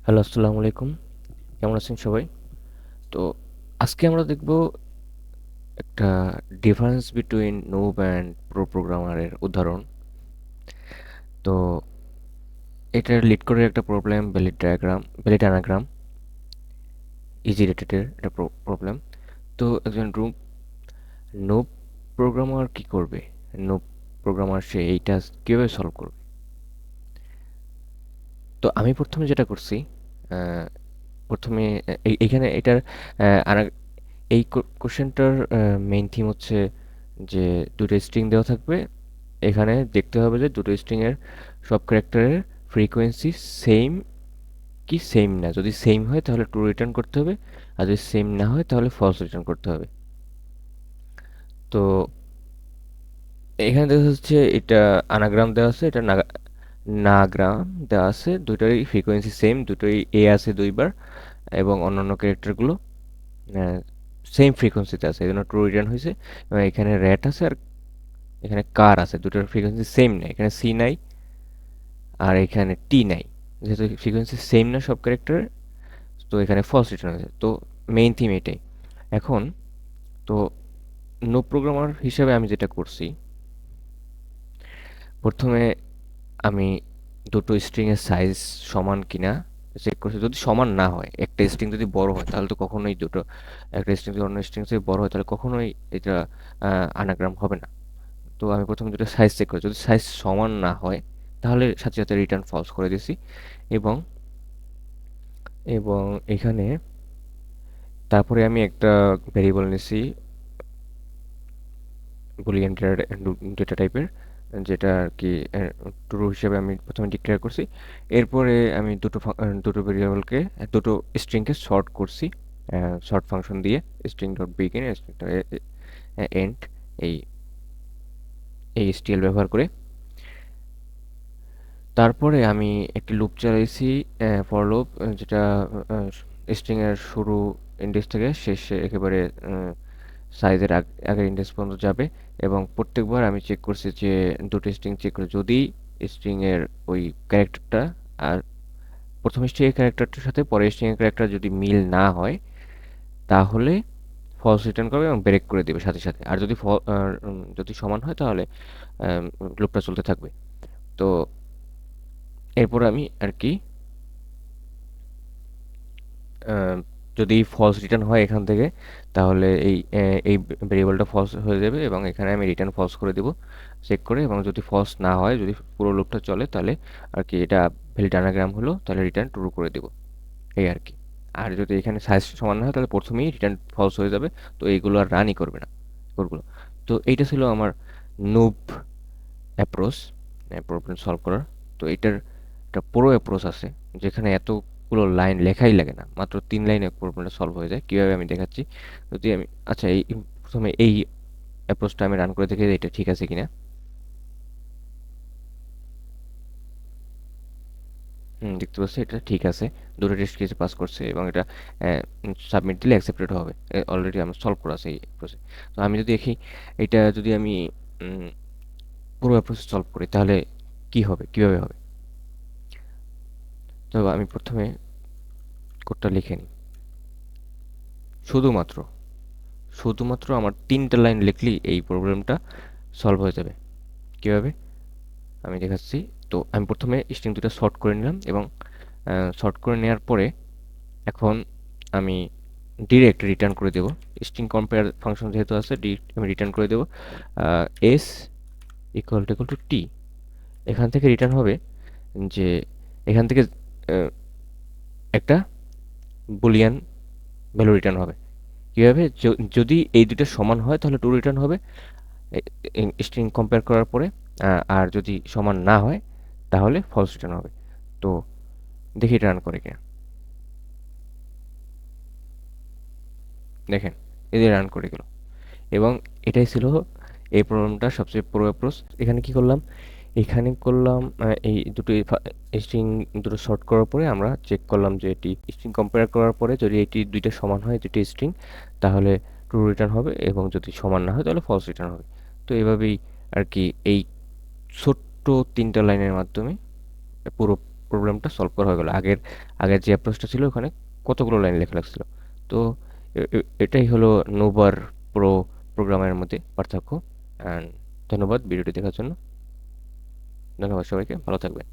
Hello, আসসালামু আলাইকুম। কেমন আছেন সবাই? তো আজকে আমরা দেখব একটা difference between noob and pro প্রোগ্রামারের উদাহরণ। তো এটা লিড করে একটা প্রবলেম, ভ্যালিড অ্যানাগ্রাম, ইজি রেটেডের একটা প্রবলেম। তো একজন নুব প্রোগ্রামার কি করবে? নুব প্রোগ্রামার সে এইটা কিভাবে সলভ করবে? তো আমি প্রথমে যেটা করছি, আহ, প্রথমে এইখানে এটার আহ, এই কোশ্চেনটার মেইন থিম হচ্ছে যে দুটো স্ট্রিং দেওয়া থাকবে। এখানে দেখতে হবে যে দুটো স্ট্রিং এর সব ক্যারেক্টারের ফ্রিকোয়েন্সি সেম কি সেম না। যদি সেম হয় তাহলে ট্রু রিটার্ন করতে হবে, আর যদি সেম না হয় তাহলে ফলস রিটার্ন করতে হবে। তো এখানে দেখা যাচ্ছে এটা আনাগ্রাম দেওয়া আছে, এটা নাগ্রাম দেওয়া আছে, দুটোরই ফ্রিকোয়েন্সি সেম, দুটোই এ আছে দুইবার, এবং অন্যান্য ক্যারেক্টারগুলো সেম ফ্রিকোয়েন্সিতে আছে, এই জন্য ট্রু রিটার্ন হয়েছে। এবং এখানে র্যাট আছে আর এখানে কার আছে, দুটোর ফ্রিকোয়েন্সি সেম নাই, এখানে সি নাই আর এখানে টি নাই। যেহেতু ফ্রিকোয়েন্সি সেম না সব ক্যারেক্টারের, তো এখানে ফলস রিটার্ন হয়েছে। তো মেইন থিম এটাই। এখন তো নো প্রোগ্রামার হিসেবে আমি যেটা করছি, প্রথমে আমি দুটো স্ট্রিং এর সাইজ সমান কিনা চেক করছি। যদি সমান না হয়, একটা স্ট্রিং যদি বড় হয় তাহলে তো কখনোই দুটো, একটা স্ট্রিং যদি অন্য স্ট্রিং থেকে বড় হয় তাহলে কখনোই এটা আনাগ্রাম হবে না। তো আমি প্রথমে দুটো সাইজ চেক করি, যদি সাইজ সমান না হয় তাহলে সাথে সাথে রিটার্ন ফলস করে দিছি। এবং এবং এখানে তারপরে আমি একটা ভেরিয়েবল নিছি, বুলিয়ান ডেটা টাইপের, যেটা আর কি ট্রু হিসেবে আমি প্রথমে ডিক্লেয়ার করছি। এরপরে আমি দুটো ভেরিয়েবলকে, দুটো স্ট্রিংকে শর্ট করছি শর্ট ফাংশন দিয়ে, string dot begin, string dot end, এই এই এসটিএল ব্যবহার করে। তারপরে আমি একটি লুপ চালাইছি, ফর লুপ, যেটা স্ট্রিং এর শুরু ইন্ডেক্স থেকে শেষে একেবারে সাইজের আগের ইন্ডেক্স পর্যন্ত যাবে। এবং প্রত্যেকবার আমি চেক করছি যে দুটো স্ট্রিং চেক করে যদি স্ট্রিং এর ওই ক্যারেক্টারটা আর প্রথম স্ট্রিং এর ক্যারেক্টারটার সাথে পরের স্ট্রিং এর ক্যারেক্টার যদি মিল না হয় তাহলে ফলস রিটার্ন করবে এবং ব্রেক করে দেবে সাথে সাথে। আর যদি যদি সমান হয় তাহলে লুপটা চলতে থাকবে। তো এরপর আমি আর কি আহ, যদি ফলস রিটার্ন হয় এখান থেকে, তাহলে এই ভেরিয়েবলটা ফলস হয়ে যাবে এবং এখানে আমি রিটার্ন ফলস করে দেব চেক করে। এবং যদি ফলস না হয়, যদি পুরো লুপটা চলে, তাহলে আর কি এটা ভ্যালিড অ্যানাগ্রাম হলো, তাহলে রিটার্ন ট্রু করে দেব, এই আর কি। আর যদি এখানে সাইজ সমান না হয় তাহলে প্রথমেই রিটার্ন ফলস হয়ে যাবে। তো এইগুলো আর রানই করবে না কোডগুলো। তো এইটা ছিল আমার নুব অ্যাপ্রোচ প্রবলেম সলভ করার। তো এটার একটা পুরো অ্যাপ্রোচ আছে যেখানে এতগুলো লাইন লেখাই লাগে না, মাত্র 3 লাইনে প্রবলেমটা সলভ হয়ে যায়। কীভাবে আমি দেখাচ্ছি। যদি আমি আচ্ছা এই প্রথমে এই অ্যাপ্রোচটা আমি রান করে দেখি যে এটা ঠিক আছে কিনা। দেখতে পাচ্ছি এটা ঠিক আছে, দুটো টেস্ট কেসে পাস করছে এবং এটা সাবমিট দিলে অ্যাকসেপ্টেড হবে। অলরেডি আমার সলভ করা আছে এই অ্যাপ্রোচে। তো আমি যদি দেখি এটা যদি আমি উম, পুরো অ্যাপ্রোচ সলভ করি তাহলে কি হবে, কিভাবে হবে। তো আমি প্রথমে কোডটা লিখে নিই। শুধুমাত্র শুধুমাত্র আমার 3টা লাইন লিখলেই এই প্রবলেমটা সলভ হয়ে যাবে। কিভাবে আমি দেখাচ্ছি। তো আমি প্রথমে স্ট্রিং দুটো শর্ট করে নিলাম এবং শর্ট করে নেওয়ার পরে এখন আমি ডিরেক্ট রিটার্ন করে দেব। স্ট্রিং কম্পেয়ার ফাংশন যেহেতু আছে, আমি রিটার্ন করে দেব এস ইকুয়াল টু টি। এখান থেকে রিটার্ন হবে যে এখান থেকে আহ, একটা বুলিয়ান ভ্যালু রিটার্ন হবে। কীভাবে, যদি এই দুটো সমান হয় তাহলে টু রিটার্ন হবে স্ট্রিং কম্পেয়ার করার পরে, আর যদি সমান না হয় তাহলে ফলস রিটার্ন হবে। তো দেখি এটা রান করে কিনা। দেখেন, এই যে রান করে গেল। এবং এটাই ছিল এই প্রবলেমটার সবচেয়ে পুরো অ্যাপ্রোচ। এখানে কি করলাম, এখানে করলাম এই দুটো স্ট্রিং দুটো শর্ট করার পরে আমরা চেক করলাম যে এটি স্ট্রিং কম্পেয়ার করার পরে যদি এটি দুইটা সমান হয়, দুটি স্ট্রিং, তাহলে ট্রু রিটার্ন হবে এবং যদি সমান না হয় তাহলে ফলস রিটার্ন হবে। তো এভাবেই আর কি এই ছোট্ট 3টা লাইনের মাধ্যমে পুরো প্রবলেমটা সলভ করা হয়ে গেল। আগের যে অ্যাপ্রোচটা ছিল ওখানে কতগুলো লাইন লেখা লাগছিল। তো এটাই হলো নোভার প্রো প্রোগ্রামের মধ্যে পার্থক্য। অ্যান্ড ধন্যবাদ ভিডিওটি দেখার জন্য। ধন্যবাদ সবাইকে, ভালো থাকবেন।